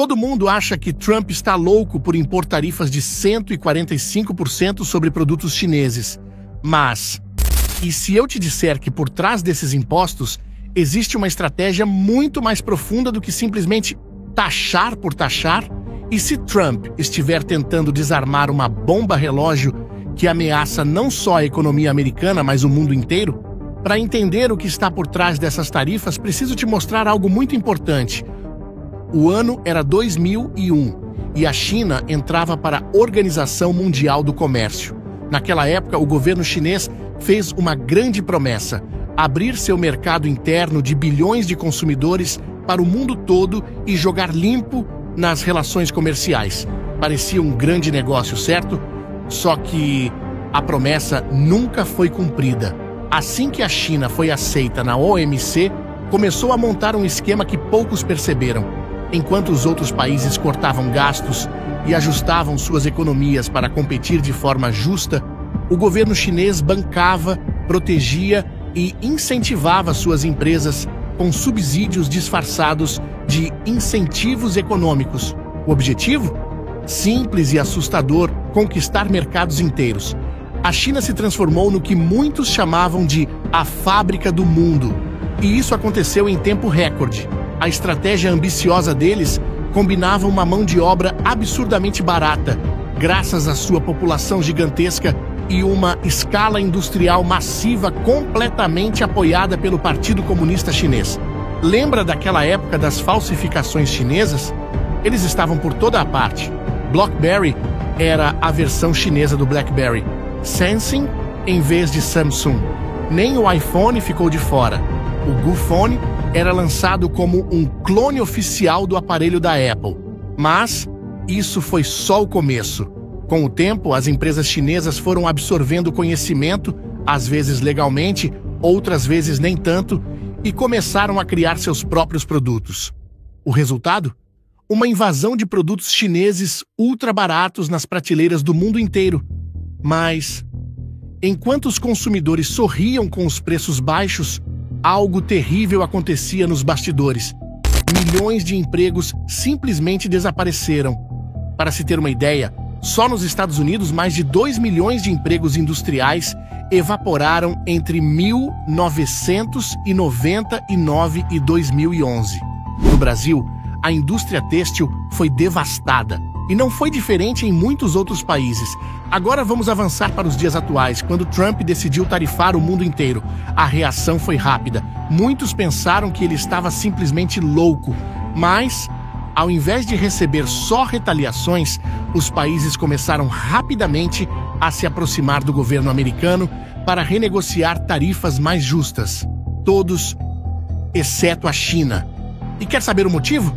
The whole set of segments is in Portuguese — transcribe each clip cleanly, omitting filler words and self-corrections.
Todo mundo acha que Trump está louco por impor tarifas de 145% sobre produtos chineses. Mas, e se eu te disser que por trás desses impostos existe uma estratégia muito mais profunda do que simplesmente taxar por taxar? E se Trump estiver tentando desarmar uma bomba relógio que ameaça não só a economia americana, mas o mundo inteiro? Para entender o que está por trás dessas tarifas, preciso te mostrar algo muito importante. O ano era 2001 e a China entrava para a Organização Mundial do Comércio. Naquela época, o governo chinês fez uma grande promessa: abrir seu mercado interno de bilhões de consumidores para o mundo todo e jogar limpo nas relações comerciais. Parecia um grande negócio, certo? Só que a promessa nunca foi cumprida. Assim que a China foi aceita na OMC, começou a montar um esquema que poucos perceberam. Enquanto os outros países cortavam gastos e ajustavam suas economias para competir de forma justa, o governo chinês bancava, protegia e incentivava suas empresas com subsídios disfarçados de incentivos econômicos. O objetivo? Simples e assustador: conquistar mercados inteiros. A China se transformou no que muitos chamavam de a fábrica do mundo. E isso aconteceu em tempo recorde. A estratégia ambiciosa deles combinava uma mão de obra absurdamente barata, graças à sua população gigantesca e uma escala industrial massiva completamente apoiada pelo Partido Comunista Chinês. Lembra daquela época das falsificações chinesas? Eles estavam por toda a parte. BlackBerry era a versão chinesa do BlackBerry. Samsung em vez de Samsung. Nem o iPhone ficou de fora. O Gufone era lançado como um clone oficial do aparelho da Apple. Mas isso foi só o começo. Com o tempo, as empresas chinesas foram absorvendo conhecimento, às vezes legalmente, outras vezes nem tanto, e começaram a criar seus próprios produtos. O resultado? Uma invasão de produtos chineses ultra baratos nas prateleiras do mundo inteiro. Mas, enquanto os consumidores sorriam com os preços baixos, algo terrível acontecia nos bastidores. Milhões de empregos simplesmente desapareceram. Para se ter uma ideia, só nos Estados Unidos mais de 2 milhões de empregos industriais evaporaram entre 1999 e 2011. No Brasil, a indústria têxtil foi devastada. E não foi diferente em muitos outros países. Agora vamos avançar para os dias atuais, quando Trump decidiu tarifar o mundo inteiro. A reação foi rápida. Muitos pensaram que ele estava simplesmente louco. Mas, ao invés de receber só retaliações, os países começaram rapidamente a se aproximar do governo americano para renegociar tarifas mais justas. Todos, exceto a China. E quer saber o motivo?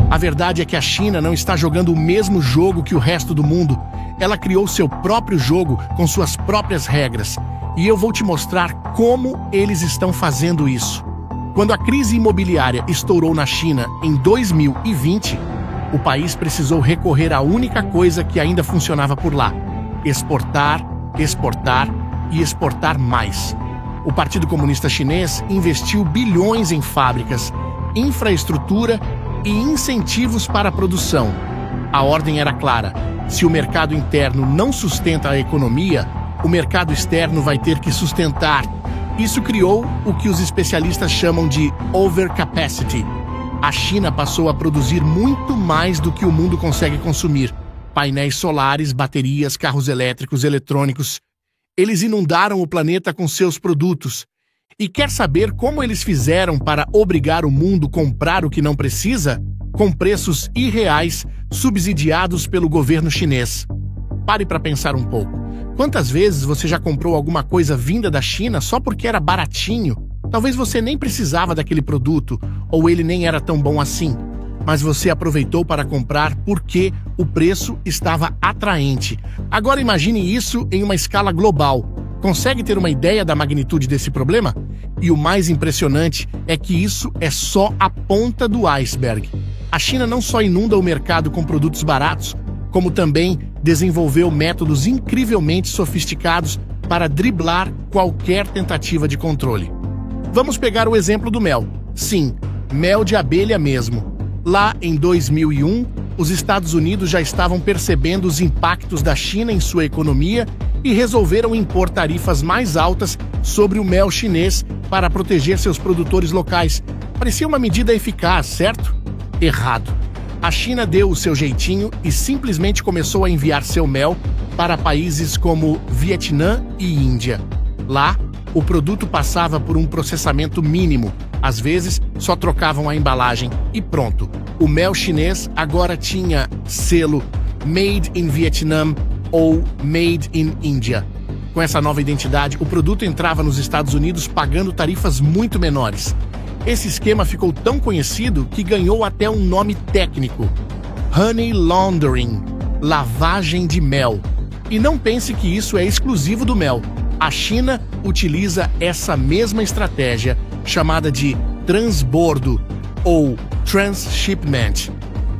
A verdade é que a China não está jogando o mesmo jogo que o resto do mundo. Ela criou seu próprio jogo com suas próprias regras. E eu vou te mostrar como eles estão fazendo isso. Quando a crise imobiliária estourou na China em 2020, o país precisou recorrer à única coisa que ainda funcionava por lá: exportar, exportar e exportar mais. O Partido Comunista Chinês investiu bilhões em fábricas, infraestrutura e incentivos para a produção. A ordem era clara: se o mercado interno não sustenta a economia, o mercado externo vai ter que sustentar. Isso criou o que os especialistas chamam de overcapacity. A China passou a produzir muito mais do que o mundo consegue consumir. Painéis solares, baterias, carros elétricos, eletrônicos. Eles inundaram o planeta com seus produtos. E quer saber como eles fizeram para obrigar o mundo a comprar o que não precisa? Com preços irreais, subsidiados pelo governo chinês. Pare para pensar um pouco. Quantas vezes você já comprou alguma coisa vinda da China só porque era baratinho? Talvez você nem precisava daquele produto, ou ele nem era tão bom assim. Mas você aproveitou para comprar porque o preço estava atraente. Agora imagine isso em uma escala global. Consegue ter uma ideia da magnitude desse problema? E o mais impressionante é que isso é só a ponta do iceberg. A China não só inunda o mercado com produtos baratos, como também desenvolveu métodos incrivelmente sofisticados para driblar qualquer tentativa de controle. Vamos pegar o exemplo do mel. Sim, mel de abelha mesmo. Lá em 2001, os Estados Unidos já estavam percebendo os impactos da China em sua economia e resolveram impor tarifas mais altas sobre o mel chinês para proteger seus produtores locais. Parecia uma medida eficaz, certo? Errado. A China deu o seu jeitinho e simplesmente começou a enviar seu mel para países como Vietnã e Índia. Lá, o produto passava por um processamento mínimo. Às vezes, só trocavam a embalagem e pronto. O mel chinês agora tinha selo Made in Vietnam ou Made in India. Com essa nova identidade, o produto entrava nos Estados Unidos pagando tarifas muito menores. Esse esquema ficou tão conhecido que ganhou até um nome técnico: Honey Laundering, lavagem de mel. E não pense que isso é exclusivo do mel. A China utiliza essa mesma estratégia, chamada de transbordo ou transshipment,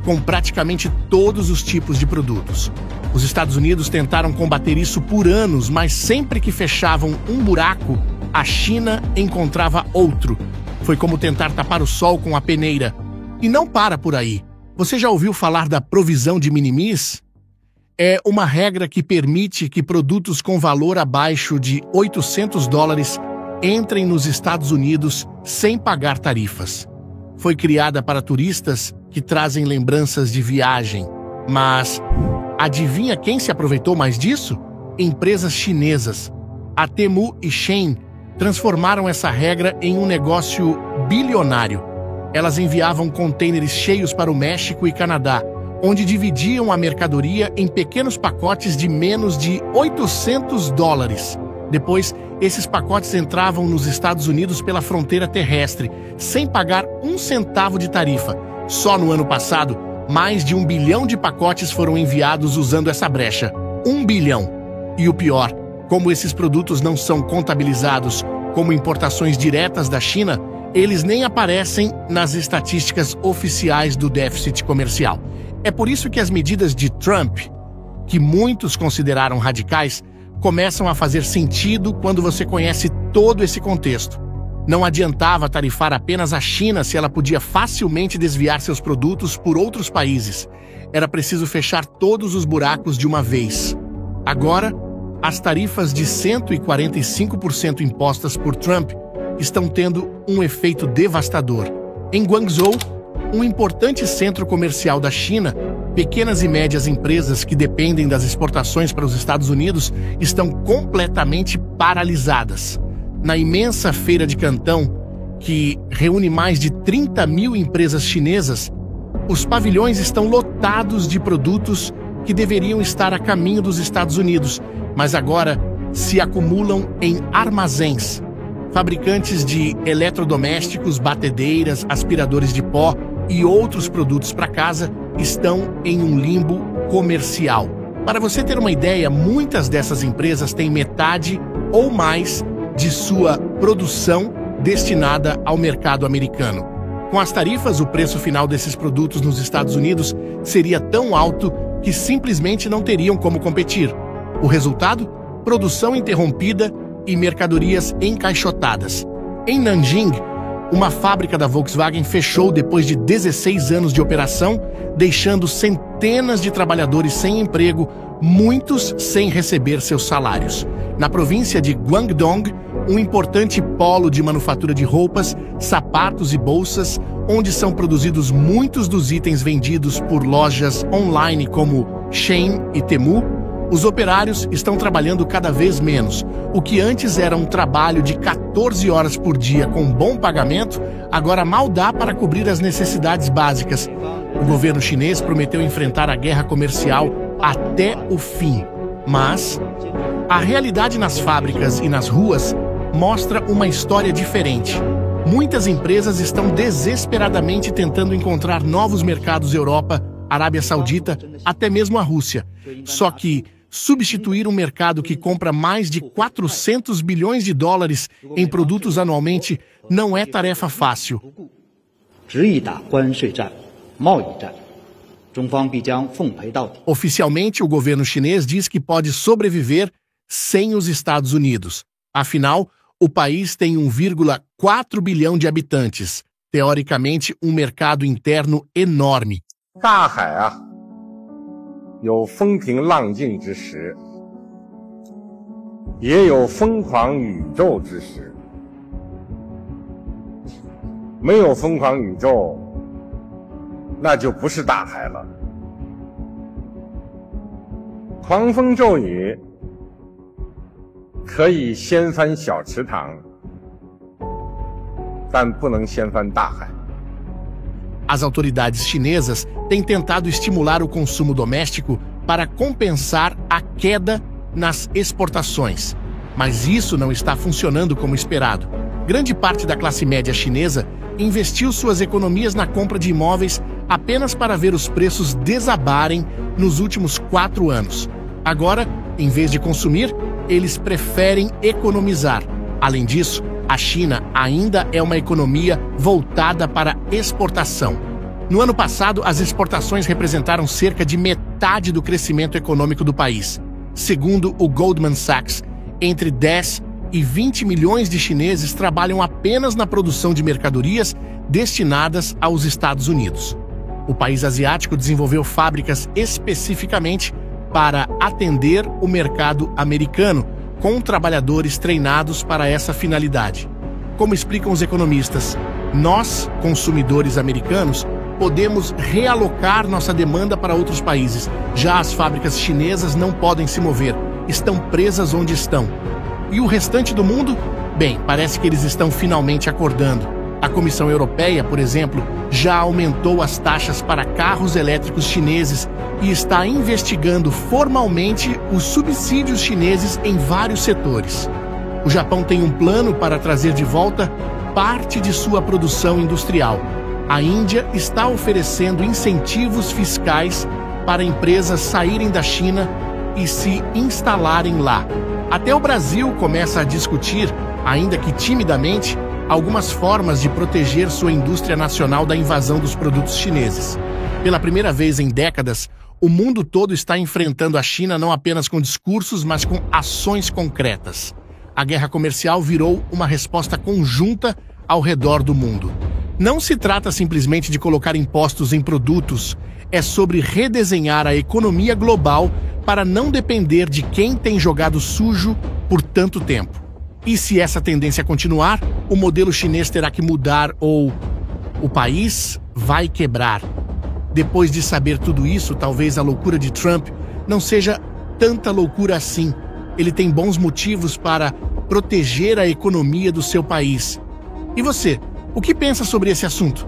com praticamente todos os tipos de produtos. Os Estados Unidos tentaram combater isso por anos, mas sempre que fechavam um buraco, a China encontrava outro. Foi como tentar tapar o sol com a peneira. E não para por aí. Você já ouviu falar da provisão de minimis? É uma regra que permite que produtos com valor abaixo de $800 entrem nos Estados Unidos sem pagar tarifas. Foi criada para turistas que trazem lembranças de viagem. Mas adivinha quem se aproveitou mais disso? Empresas chinesas. A Temu e Shein transformaram essa regra em um negócio bilionário. Elas enviavam contêineres cheios para o México e Canadá, onde dividiam a mercadoria em pequenos pacotes de menos de $800. Depois, esses pacotes entravam nos Estados Unidos pela fronteira terrestre, sem pagar um centavo de tarifa. Só no ano passado, mais de 1 bilhão de pacotes foram enviados usando essa brecha. 1 bilhão. E o pior, como esses produtos não são contabilizados como importações diretas da China, eles nem aparecem nas estatísticas oficiais do déficit comercial. É por isso que as medidas de Trump, que muitos consideraram radicais, começam a fazer sentido quando você conhece todo esse contexto. Não adiantava tarifar apenas a China se ela podia facilmente desviar seus produtos por outros países. Era preciso fechar todos os buracos de uma vez. Agora, as tarifas de 145% impostas por Trump estão tendo um efeito devastador. Em Guangzhou, um importante centro comercial da China, pequenas e médias empresas que dependem das exportações para os Estados Unidos estão completamente paralisadas. Na imensa feira de Cantão, que reúne mais de 30 mil empresas chinesas, os pavilhões estão lotados de produtos que deveriam estar a caminho dos Estados Unidos, mas agora se acumulam em armazéns. Fabricantes de eletrodomésticos, batedeiras, aspiradores de pó e outros produtos para casa estão em um limbo comercial. Para você ter uma ideia, muitas dessas empresas têm metade ou mais de sua produção destinada ao mercado americano. Com as tarifas, o preço final desses produtos nos Estados Unidos seria tão alto que simplesmente não teriam como competir. O resultado? Produção interrompida e mercadorias encaixotadas. Em Nanjing, uma fábrica da Volkswagen fechou depois de 16 anos de operação, deixando centenas de trabalhadores sem emprego, muitos sem receber seus salários. Na província de Guangdong, um importante polo de manufatura de roupas, sapatos e bolsas, onde são produzidos muitos dos itens vendidos por lojas online como Shein e Temu, os operários estão trabalhando cada vez menos. O que antes era um trabalho de 14 horas por dia com bom pagamento, agora mal dá para cobrir as necessidades básicas. O governo chinês prometeu enfrentar a guerra comercial até o fim. Mas a realidade nas fábricas e nas ruas mostra uma história diferente. Muitas empresas estão desesperadamente tentando encontrar novos mercados Europa, Arábia Saudita, até mesmo a Rússia. Só que substituir um mercado que compra mais de 400 bilhões de dólares em produtos anualmente não é tarefa fácil. Oficialmente, o governo chinês diz que pode sobreviver sem os Estados Unidos. Afinal, o país tem 1,4 bilhão de habitantes, teoricamente um mercado interno enorme. 大海啊，有风平浪静之时，也有疯狂宇宙之时。没有疯狂宇宙，那就不是大海了。狂风骤雨可以掀翻小池塘，但不能掀翻大海。 As autoridades chinesas têm tentado estimular o consumo doméstico para compensar a queda nas exportações. Mas isso não está funcionando como esperado. Grande parte da classe média chinesa investiu suas economias na compra de imóveis apenas para ver os preços desabarem nos últimos 4 anos. Agora, em vez de consumir, eles preferem economizar. Além disso, a China ainda é uma economia voltada para exportação. No ano passado, as exportações representaram cerca de metade do crescimento econômico do país. Segundo o Goldman Sachs, entre 10 e 20 milhões de chineses trabalham apenas na produção de mercadorias destinadas aos Estados Unidos. O país asiático desenvolveu fábricas especificamente para atender o mercado americano, com trabalhadores treinados para essa finalidade. Como explicam os economistas, nós, consumidores americanos, podemos realocar nossa demanda para outros países. Já as fábricas chinesas não podem se mover, estão presas onde estão. E o restante do mundo? Bem, parece que eles estão finalmente acordando. A Comissão Europeia, por exemplo, já aumentou as taxas para carros elétricos chineses e está investigando formalmente os subsídios chineses em vários setores. O Japão tem um plano para trazer de volta parte de sua produção industrial. A Índia está oferecendo incentivos fiscais para empresas saírem da China e se instalarem lá. Até o Brasil começa a discutir, ainda que timidamente, algumas formas de proteger sua indústria nacional da invasão dos produtos chineses. Pela primeira vez em décadas, o mundo todo está enfrentando a China não apenas com discursos, mas com ações concretas. A guerra comercial virou uma resposta conjunta ao redor do mundo. Não se trata simplesmente de colocar impostos em produtos, é sobre redesenhar a economia global para não depender de quem tem jogado sujo por tanto tempo. E se essa tendência continuar, o modelo chinês terá que mudar ou o país vai quebrar. Depois de saber tudo isso, talvez a loucura de Trump não seja tanta loucura assim. Ele tem bons motivos para proteger a economia do seu país. E você, o que pensa sobre esse assunto?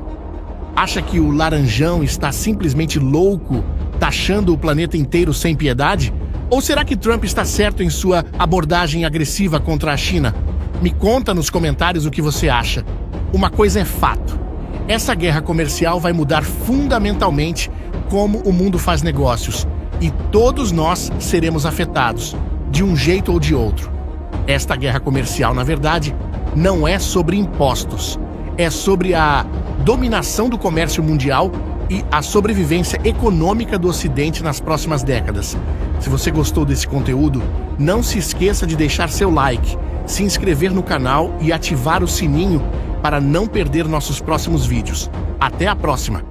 Acha que o laranjão está simplesmente louco, taxando o planeta inteiro sem piedade? Ou será que Trump está certo em sua abordagem agressiva contra a China? Me conta nos comentários o que você acha. Uma coisa é fato: essa guerra comercial vai mudar fundamentalmente como o mundo faz negócios, e todos nós seremos afetados, de um jeito ou de outro. Esta guerra comercial, na verdade, não é sobre impostos. É sobre a dominação do comércio mundial e a sobrevivência econômica do Ocidente nas próximas décadas. Se você gostou desse conteúdo, não se esqueça de deixar seu like, se inscrever no canal e ativar o sininho para não perder nossos próximos vídeos. Até a próxima!